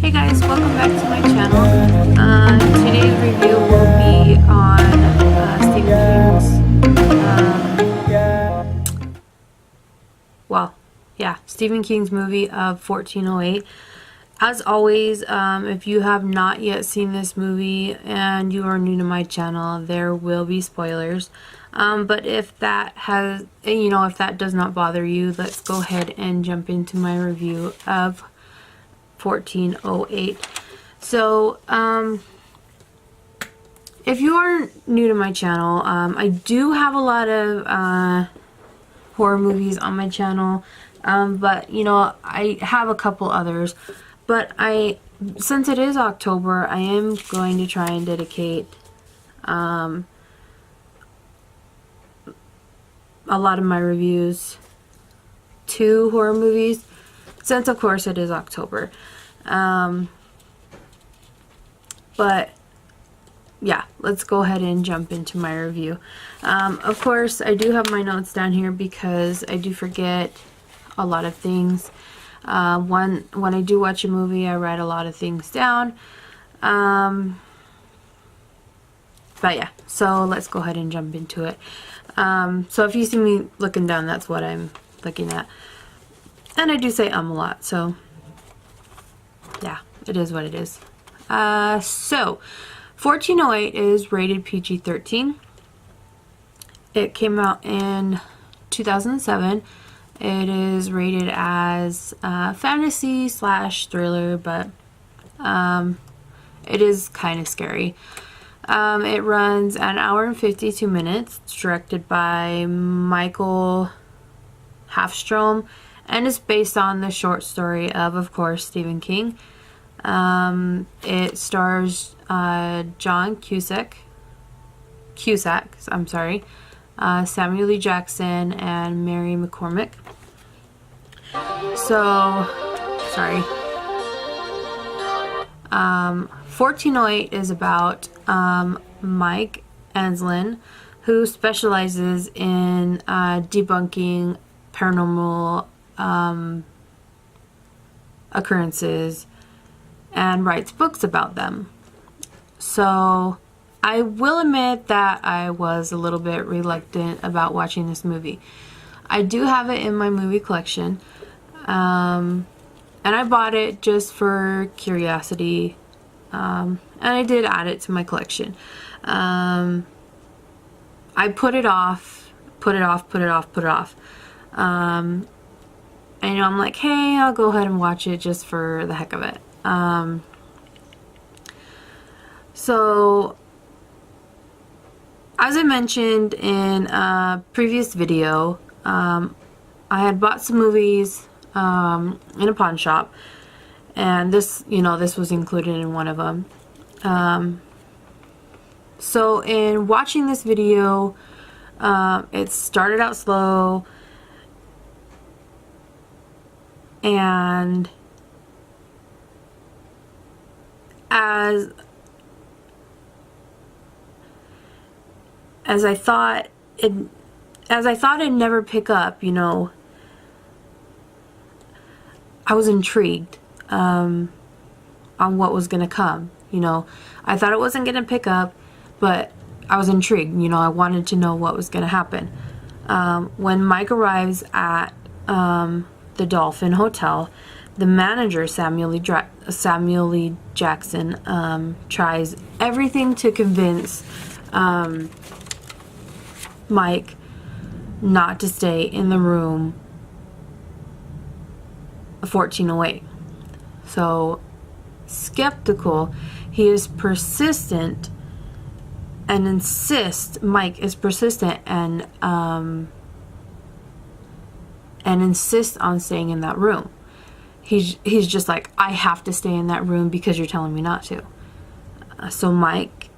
Hey guys, welcome back to my channel. Today's review will be on Stephen King's movie of 1408. As always, if you have not yet seen this movie and you are new to my channel, there will be spoilers. But if that if that does not bother you, let's go ahead and jump into my review of 1408. So, if you are new to my channel, I do have a lot of horror movies on my channel, but I have a couple others. But since it is October, I am going to try and dedicate a lot of my reviews to horror movies, since of course it is October. But yeah, let's go ahead and jump into my review. Of course, I do have my notes down here because I do forget a lot of things. When I do watch a movie, I write a lot of things down. But yeah, so let's go ahead and jump into it. So if you see me looking down, that's what I'm looking at. And I do say a lot, so yeah, it is what it is. So 1408 is rated PG-13. It came out in 2007. It is rated as fantasy / thriller, but it is kind of scary. It runs an hour and 52 minutes. It's directed by Michael Hafstrom, and is based on the short story of course, Stephen King. It stars John Cusack, Samuel L. Jackson, and Mary McCormick. So, sorry. 1408 is about Mike Anslin, who specializes in debunking paranormal occurrences and writes books about them. So I will admit that I was a little bit reluctant about watching this movie. I do have it in my movie collection, and I bought it just for curiosity, and I did add it to my collection. I put it off. And I'm like, hey, I'll go ahead and watch it just for the heck of it. So, as I mentioned in a previous video, I had bought some movies in a pawn shop, and this was included in one of them. So in watching this video, it started out slow, and as I thought it'd never pick up, I was intrigued on what was gonna come. I thought it wasn't gonna pick up, but I was intrigued. I wanted to know what was gonna happen. When Mike arrives at the Dolphin Hotel, the manager, Samuel L. Jackson, tries everything to convince Mike not to stay in the room 1408. So, skeptical, he is persistent and Mike is persistent and insists on staying in that room. He's just like, I have to stay in that room because you're telling me not to. So Mike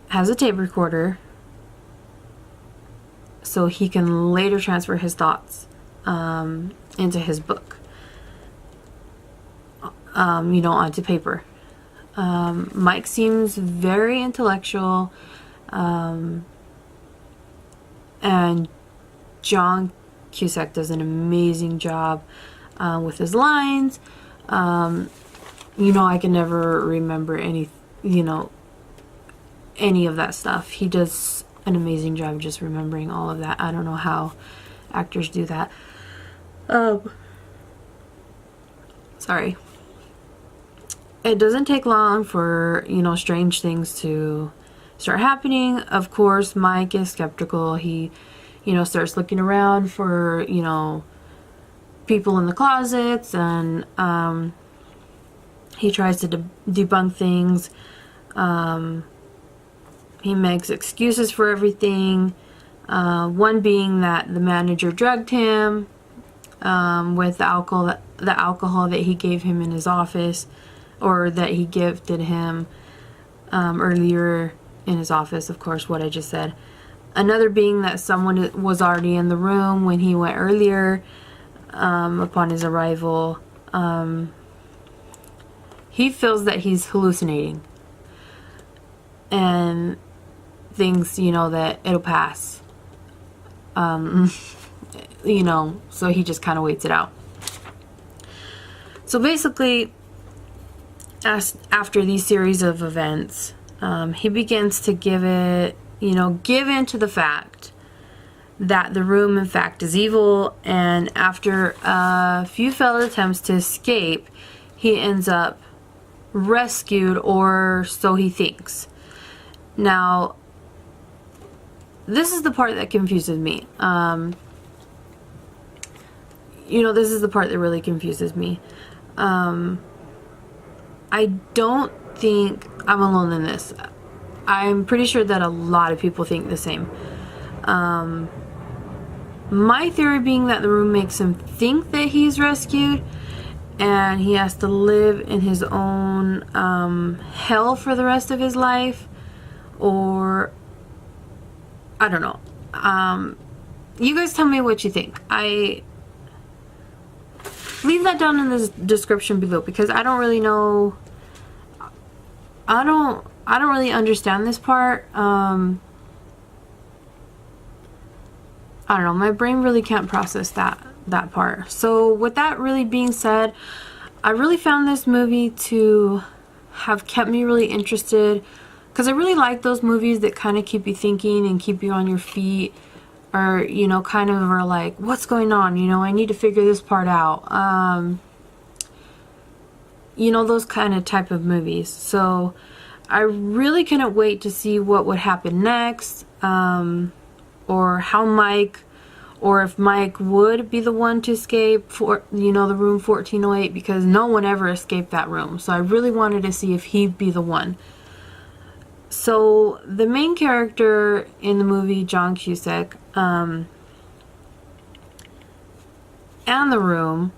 has a tape recorder so he can later transfer his thoughts into his book, onto paper. Mike seems very intellectual, and John Cusack does an amazing job with his lines. I can never remember any, any of that stuff. He does an amazing job just remembering all of that. I don't know how actors do that. Sorry. It doesn't take long for, strange things to start happening. Of course, Mike is skeptical. He, starts looking around for, people in the closets, and he tries to debunk things. He makes excuses for everything. One being that the manager drugged him with the alcohol that he gave him in his office, or that he gifted him earlier in his office, of course, what I just said. Another being that someone was already in the room when he went earlier upon his arrival. He feels that he's hallucinating and thinks, that it'll pass. So he just kind of waits it out. So basically, after these series of events, he begins to give in to the fact that the room in fact is evil, and after a few failed attempts to escape, he ends up rescued, or so he thinks. Now, this is the part that confuses me. This is the part that really confuses me. I don't think I'm alone in this. I'm pretty sure that a lot of people think the same. My theory being that the room makes him think that he's rescued, and he has to live in his own hell for the rest of his life, or I don't know. You guys tell me what you think. Leave that down in the description below, because I don't really know. I don't really understand this part. I don't know. My brain really can't process that part. So with that really being said, I really found this movie to have kept me really interested, because I really like those movies that kind of keep you thinking and keep you on your feet, or kind of are like, what's going on, I need to figure this part out. Those kind of type of movies. So I really couldn't wait to see what would happen next, or how Mike, or if Mike would be the one to escape for, the room 1408, because no one ever escaped that room. So I really wanted to see if he'd be the one. So the main character in the movie, John Cusack, and the room,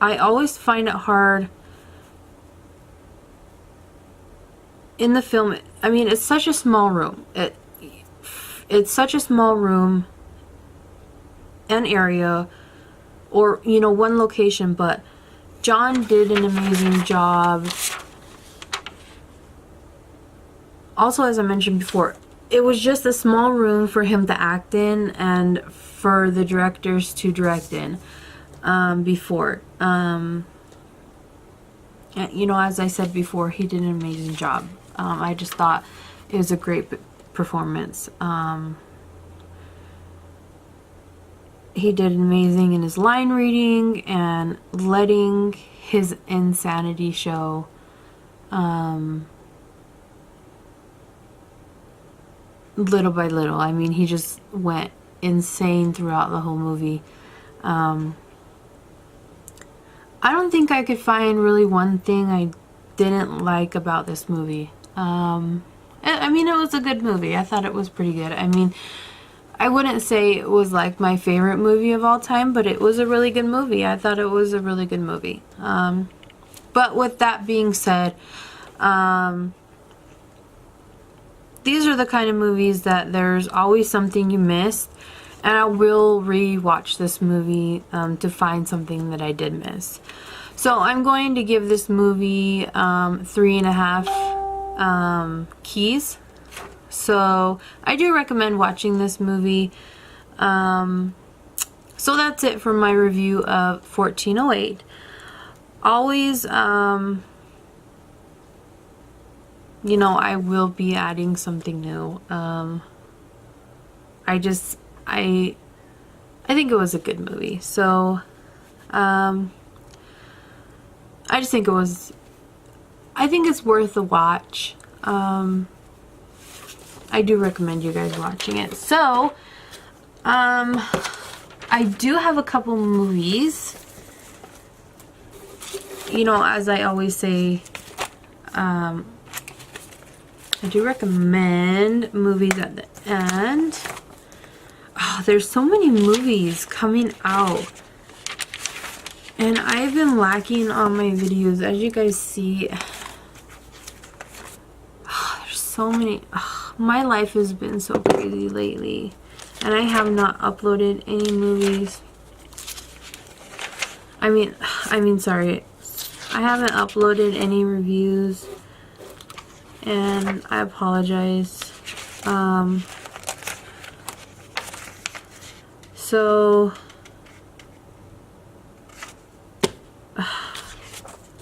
I always find it hard in the film. I mean, it's such a small room. It's such a small room and area, or one location, but John did an amazing job. Also, as I mentioned before, it was just a small room for him to act in, and for the directors to direct in before. As I said before, he did an amazing job. I just thought it was a great performance. He did amazing in his line reading and letting his insanity show. Little by little. I mean, he just went insane throughout the whole movie. I don't think I could find really one thing I didn't like about this movie. I mean, it was a good movie. I thought it was pretty good. I mean, I wouldn't say it was like my favorite movie of all time, but it was a really good movie. I thought it was a really good movie. But with that being said, these are the kind of movies that there's always something you missed, and I will re-watch this movie to find something that I did miss. So I'm going to give this movie 3.5 keys. So I do recommend watching this movie. So that's it for my review of 1408. always, you know, I will be adding something new. I think it was a good movie. So, I just think I think it's worth a watch. I do recommend you guys watching it. So, I do have a couple movies. You know, as I always say, I do recommend movies at the end. Oh, there's so many movies coming out. And I've been lacking on my videos. As you guys see, there's so many. My life has been so crazy lately. And I have not uploaded any movies. I mean, sorry. I haven't uploaded any reviews. And I apologize. So,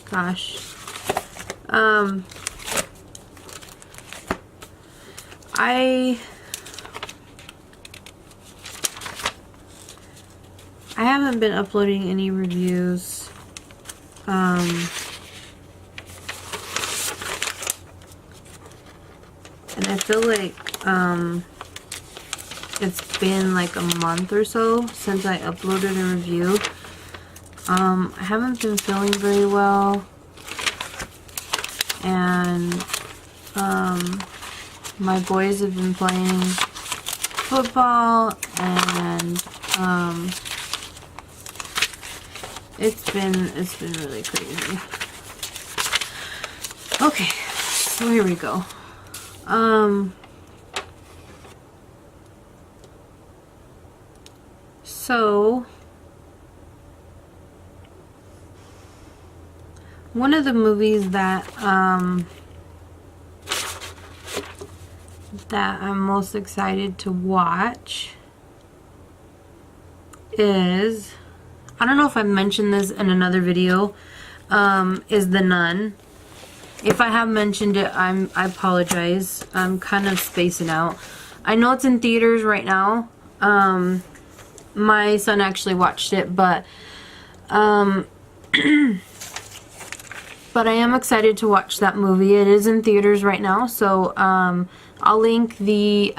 gosh. I haven't been uploading any reviews. And I feel like it's been like a month or so since I uploaded a review. I haven't been feeling very well, and my boys have been playing football, and it's been really crazy. Okay, so here we go. So one of the movies that I'm most excited to watch is, I don't know if I mentioned this in another video, is The Nun. If I have mentioned it, I apologize. I'm kind of spacing out. I know it's in theaters right now. My son actually watched it, but but I am excited to watch that movie. It is in theaters right now, so I'll link the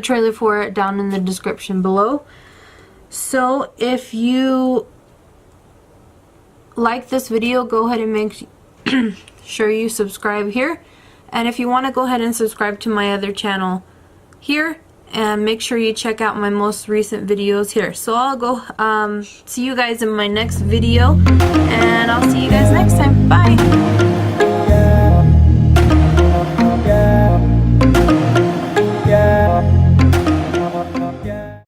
trailer for it down in the description below. So if you like this video, go ahead and make sure you subscribe here, and if you want to go ahead and subscribe to my other channel here, and make sure you check out my most recent videos here. So I'll go see you guys in my next video, and I'll see you guys next time. Bye.